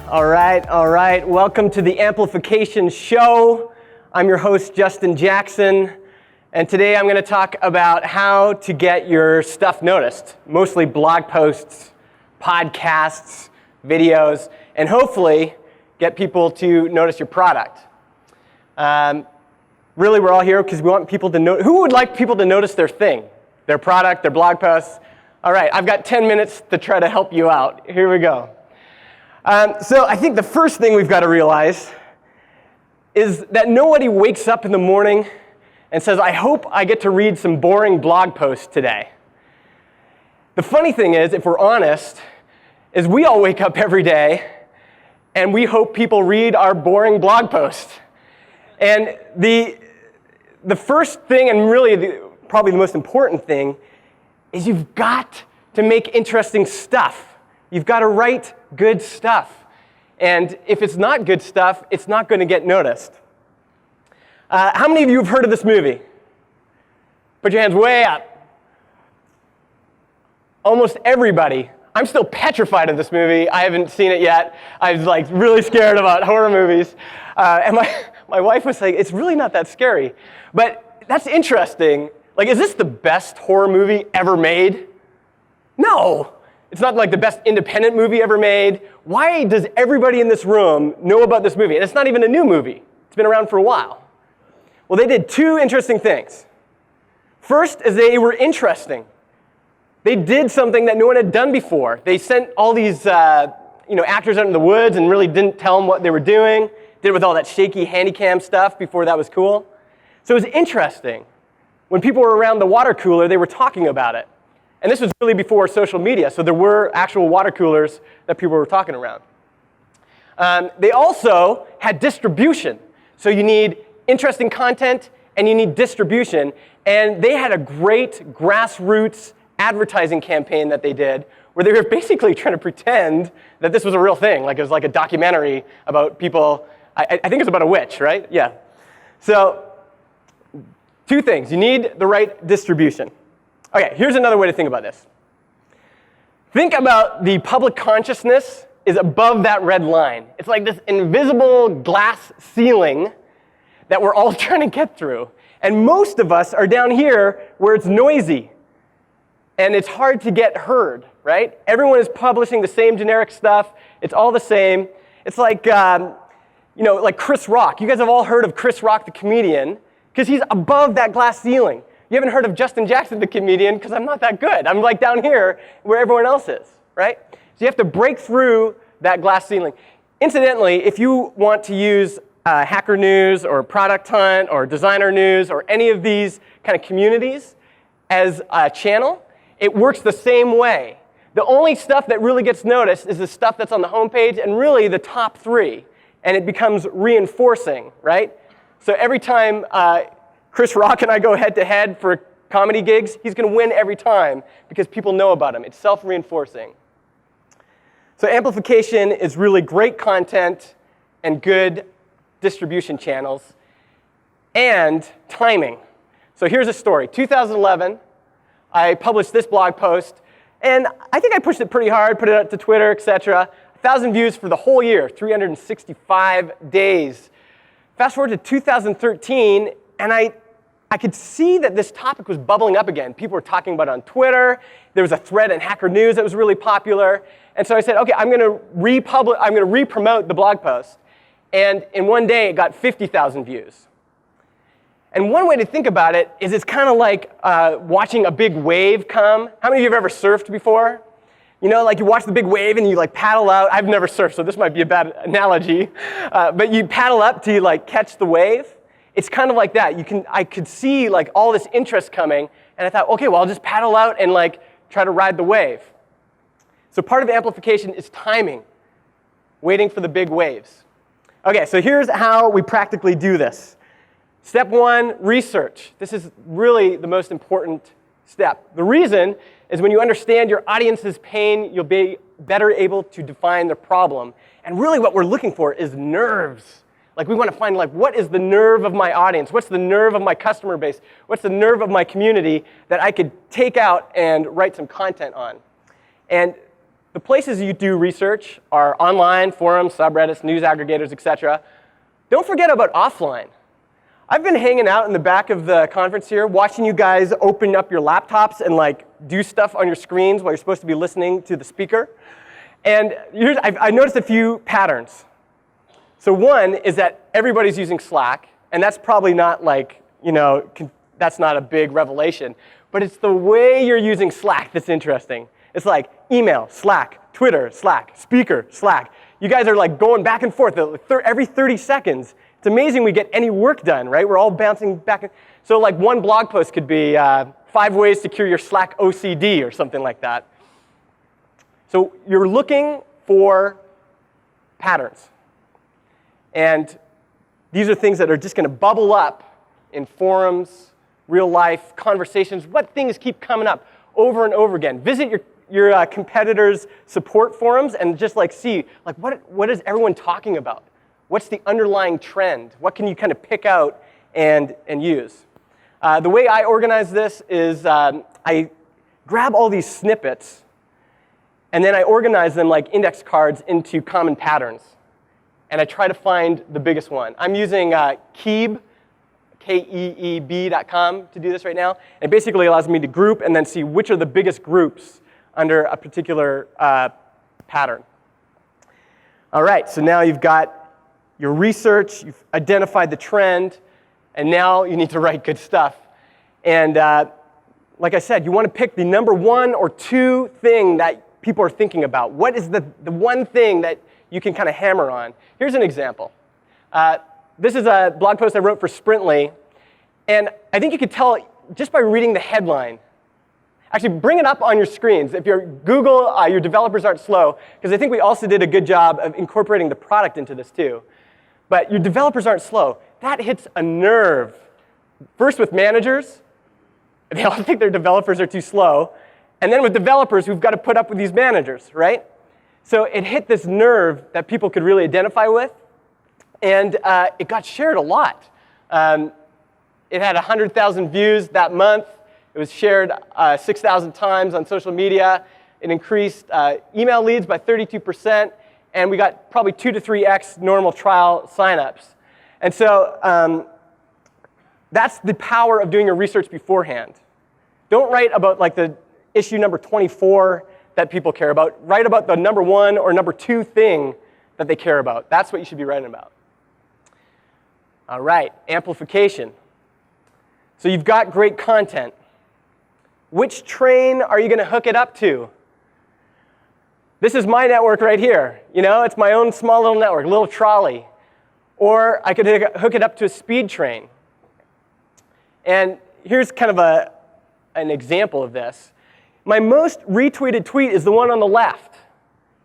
All right. Welcome to the Amplification Show. I'm your host, Justin Jackson, and today I'm going to talk about how to get your stuff noticed, mostly blog posts, podcasts, videos, and hopefully get people to notice your product. Really, we're all here because we want people to know. Who would like people to notice their thing, their product, their blog posts? All right, I've got 10 minutes to try to help you out. Here we go. So I think the first thing we've got to realize is that nobody wakes up in the morning and says, I hope I get to read some boring blog posts today. The funny thing is, if we're honest, is we all wake up every day and we hope people read our boring blog posts. And the first thing, and really probably the most important thing, is you've got to make interesting stuff. You've got to write good stuff. And if it's not good stuff, it's not going to get noticed. How many of you have heard of this movie? Put your hands way up. Almost everybody. I'm still petrified of this movie. I haven't seen it yet. I was like really scared about horror movies. And my wife was saying, it's really not that scary. But that's interesting. Like, is this the best horror movie ever made? No. It's not like the best independent movie ever made. Why does everybody in this room know about this movie? And it's not even a new movie. It's been around for a while. Well, they did two interesting things. First is they were interesting. They did something that no one had done before. They sent all these actors out in the woods and really didn't tell them what they were doing. Did it with all that shaky handycam stuff before that was cool. So it was interesting. When people were around the water cooler, they were talking about it. And this was really before social media, so there were actual water coolers that people were talking around. They also had distribution. So you need interesting content and you need distribution. And they had a great grassroots advertising campaign that they did where they were basically trying to pretend that this was a real thing. Like it was like a documentary about people. I think it's about a witch, right? Yeah. So two things. You need the right distribution. Okay, here's another way to think about this. Think about the public consciousness is above that red line. It's like this invisible glass ceiling that we're all trying to get through. And most of us are down here where it's noisy and it's hard to get heard, right? Everyone is publishing the same generic stuff. It's all the same. It's like, like Chris Rock. You guys have all heard of Chris Rock, the comedian, because he's above that glass ceiling. You haven't heard of Justin Jackson, the comedian, because I'm not that good. I'm like down here where everyone else is, right? So you have to break through that glass ceiling. Incidentally, if you want to use Hacker News or Product Hunt or Designer News or any of these kind of communities as a channel, it works the same way. The only stuff that really gets noticed is the stuff that's on the homepage and really the top three. And it becomes reinforcing, right? So every time Chris Rock and I go head-to-head for comedy gigs, he's going to win every time because people know about him. It's self-reinforcing. So amplification is really great content and good distribution channels and timing. So here's a story. 2011, I published this blog post, and I think I pushed it pretty hard, put it out to Twitter, etc. 1,000 views for the whole year, 365 days. Fast forward to 2013, and I could see that this topic was bubbling up again. People were talking about it on Twitter. There was a thread in Hacker News that was really popular. And so I said, okay, I'm going to re-promote the blog post. And in one day, it got 50,000 views. And one way to think about it is it's kind of like watching a big wave come. How many of you have ever surfed before? You know, like you watch the big wave and you like paddle out. I've never surfed, so this might be a bad analogy. But you paddle up to like catch the wave. It's kind of like that. I could see like all this interest coming, and I thought, okay, well, I'll just paddle out and like try to ride the wave. So part of amplification is timing, waiting for the big waves. Okay, so here's how we practically do this. Step one, research. This is really the most important step. The reason is when you understand your audience's pain, you'll be better able to define the problem. And really what we're looking for is nerves. Like we want to find like what is the nerve of my audience? What's the nerve of my customer base? What's the nerve of my community that I could take out and write some content on? And the places you do research are online, forums, subreddits, news aggregators, etc. Don't forget about offline. I've been hanging out in the back of the conference here, watching you guys open up your laptops and like do stuff on your screens while you're supposed to be listening to the speaker. And I noticed a few patterns. So one is that everybody's using Slack, and that's probably not like, that's not a big revelation. But it's the way you're using Slack that's interesting. It's like email, Slack, Twitter, Slack, speaker, Slack. You guys are like going back and forth every 30 seconds. It's amazing we get any work done, right? We're all bouncing back. So like one blog post could be 5 ways to cure your Slack OCD or something like that. So you're looking for patterns. And these are things that are just going to bubble up in forums, real life, conversations. What things keep coming up over and over again? Visit your competitors' support forums and just like see like what is everyone talking about? What's the underlying trend? What can you kind of pick out and use? The way I organize this is I grab all these snippets and then I organize them like index cards into common patterns. And I try to find the biggest one. I'm using Keeb, Keeb.com to do this right now. And it basically allows me to group and then see which are the biggest groups under a particular pattern. All right, so now you've got your research, you've identified the trend, and now you need to write good stuff. And like I said, you want to pick the number 1 or 2 thing that people are thinking about. What is the one thing that you can kind of hammer on? Here's an example. This is a blog post I wrote for Sprintly, and I think you could tell just by reading the headline. Actually, bring it up on your screens. If you're Google, your developers aren't slow, because I think we also did a good job of incorporating the product into this too. But your developers aren't slow. That hits a nerve. First with managers, they all think their developers are too slow, and then with developers who've got to put up with these managers, right? So it hit this nerve that people could really identify with, and it got shared a lot. It had 100,000 views that month. It was shared 6,000 times on social media. It increased email leads by 32%, and we got probably 2 to 3x normal trial signups. And so that's the power of doing your research beforehand. Don't write about like the issue number 24 that people care about. Write about the number 1 or number 2 thing that they care about. That's what you should be writing about. All right, amplification. So you've got great content. Which train are you going to hook it up to? This is my network right here. It's my own small little network, a little trolley. Or I could hook it up to a speed train. And here's kind of an example of this. My most retweeted tweet is the one on the left,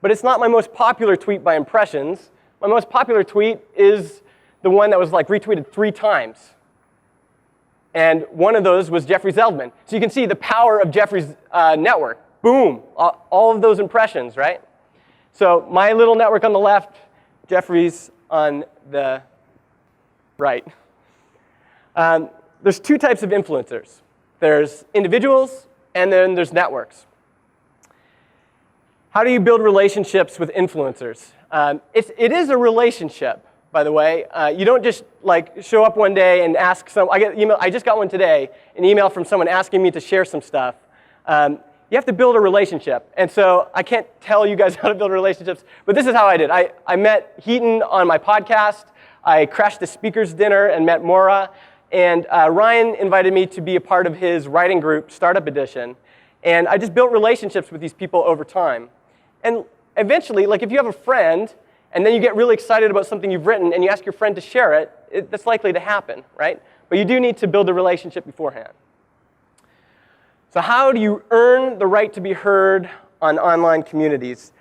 but it's not my most popular tweet by impressions. My most popular tweet is the one that was like retweeted 3 times. And one of those was Jeffrey Zeldman. So you can see the power of Jeffrey's network. Boom, all of those impressions, right? So my little network on the left, Jeffrey's on the right. There's 2 types of influencers. There's individuals, and then there's networks. How do you build relationships with influencers? It is a relationship, by the way. You don't just like show up one day and ask I just got one today, an email from someone asking me to share some stuff. You have to build a relationship. And so I can't tell you guys how to build relationships, but this is how I did. I met Heaton on my podcast. I crashed the speakers dinner and met Maura. And Ryan invited me to be a part of his writing group, Startup Edition. And I just built relationships with these people over time. And eventually, like if you have a friend, and then you get really excited about something you've written, and you ask your friend to share it, that's likely to happen, right? But you do need to build a relationship beforehand. So how do you earn the right to be heard on online communities?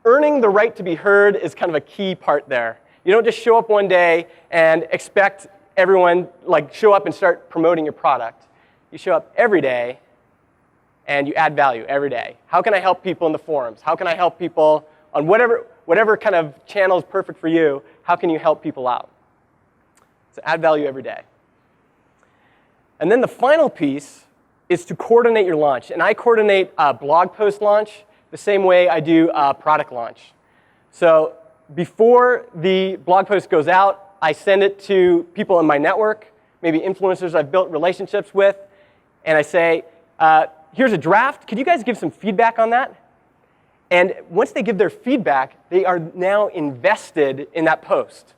Earning the right to be heard is kind of a key part there. You don't just show up one day and expect everyone, like show up and start promoting your product. You show up every day and you add value every day. How can I help people in the forums? How can I help people on whatever kind of channel is perfect for you? How can you help people out? So add value every day. And then the final piece is to coordinate your launch. And I coordinate a blog post launch the same way I do a product launch. So before the blog post goes out, I send it to people in my network, maybe influencers I've built relationships with, and I say, here's a draft. Could you guys give some feedback on that? And once they give their feedback, they are now invested in that post.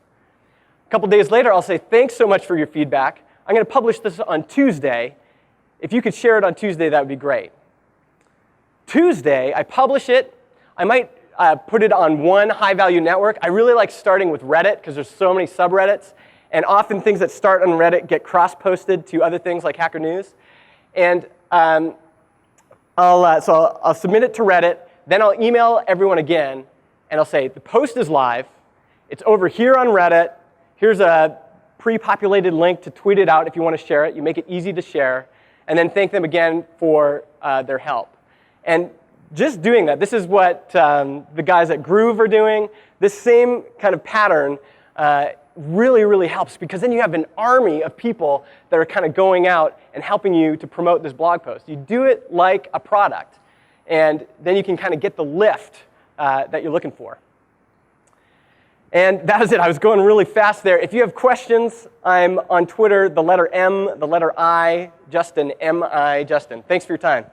A couple days later, I'll say, thanks so much for your feedback. I'm going to publish this on Tuesday. If you could share it on Tuesday, that would be great. Tuesday, I publish it. I might put it on one high-value network. I really like starting with Reddit because there's so many subreddits. And often things that start on Reddit get cross-posted to other things like Hacker News. And I'll submit it to Reddit. Then I'll email everyone again, and I'll say, the post is live. It's over here on Reddit. Here's a pre-populated link to tweet it out if you want to share it. You make it easy to share. And then thank them again for their help. And just doing that, this is what the guys at Groove are doing. This same kind of pattern really, really helps, because then you have an army of people that are kind of going out and helping you to promote this blog post. You do it like a product. And then you can kind of get the lift that you're looking for. And that was it. I was going really fast there. If you have questions, I'm on Twitter, the letter M, the letter I, Justin, M-I, Justin. Thanks for your time.